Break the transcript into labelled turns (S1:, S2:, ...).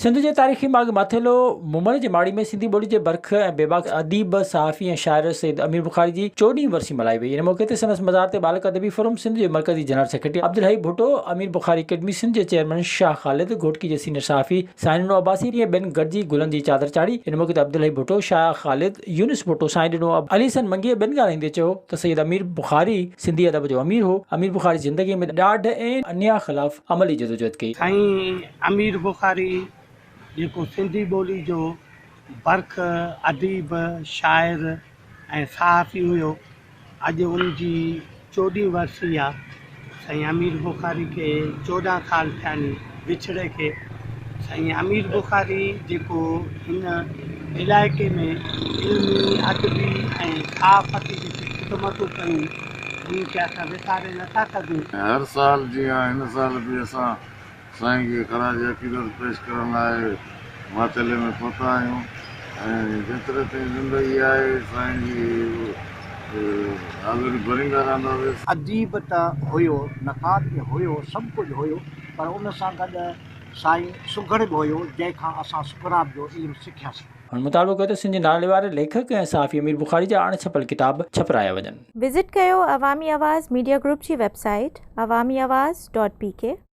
S1: सिंध जे तारीख़ी मार्ग माथेलो मुमल जे माड़ी में सिंधी ॿोली जे बरख ऐं बेबाक अदीब सहाफ़ी ऐं शाइर सैयद अमीर बुखारी जी 14वीं वरसी मल्हाई वई। इन मौक़े ते संदसि मज़ार ते बालक अदबी फोरम सिंध जे मरकज़ी जनरल सेक्रेटरी अब्दुल हई भुट्टो, अमीर बुखारी अकेडमी सिंध जे चेयरमैन शाह ख़ालिद, घोटकी जे सीनियर सहाफ़ी साइन ॾिनो अब्बासी ऐं ॿियनि गॾिजी गुलनि जी चादर चाढ़ी। इन मौक़े ते अब्दुल हई भुट्टो, शाह ख़ालिद, यूनिस भुट्टो, साइन ॾिनो अलीसन मंगी ॿियनि ॻाल्हाईंदे चयो त सैयद अमीर बुखारी सिंधी अदब जो अमीर हो। अमीर बुखारी ज़िंदगीअ में ॾाढ ऐं अन्याय ख़िलाफ़ अमली जदोजहद कई।
S2: साईं अमीर बुखारी जेको सिंधी ॿोली जो बरख अदीब शाइर ऐं सहाफ़ी हुयो, अॼु उनजी 14वीं वरसी आहे। साईं अमीर बुखारी खे 14 साल थिया आहिनि विछड़े खे। साईं अमीर बुखारी जेको हिन इलाइक़े में इल्मी अदबी ऐं सहाफ़ती जेकी ख़िदमतूं कयूं उनखे असां विसारे नथा सघूं।
S3: हर साल जीअं हिन साल बि असां साईं खे ख़राज अक़ीदत पेश करण लाइ मातेले में पहुता आहियूं ऐं जेतिरे ताईं ज़िंदगी आहे साईं जी हाज़िरी भरींदा रहंदासीं।
S4: अदीब त हुयो, नफ़ात बि हुयो, सभु कुझु हुयो, पर उन सां गॾु साईं सुघड़ बि हुयो जंहिंखां असां सुकराब जो इल्मु सिखियासीं।
S1: हुन मुताबिक़ कयो त सिंध जे नाले वारे लेखक ऐं सहाफ़ी अमीर बुखारी जा अणछपियल किताब छपराया वञनि।
S5: विज़िट कयो अवामी आवाज़ मीडिया ग्रुप जी वेबसाइट awamiawaz.pk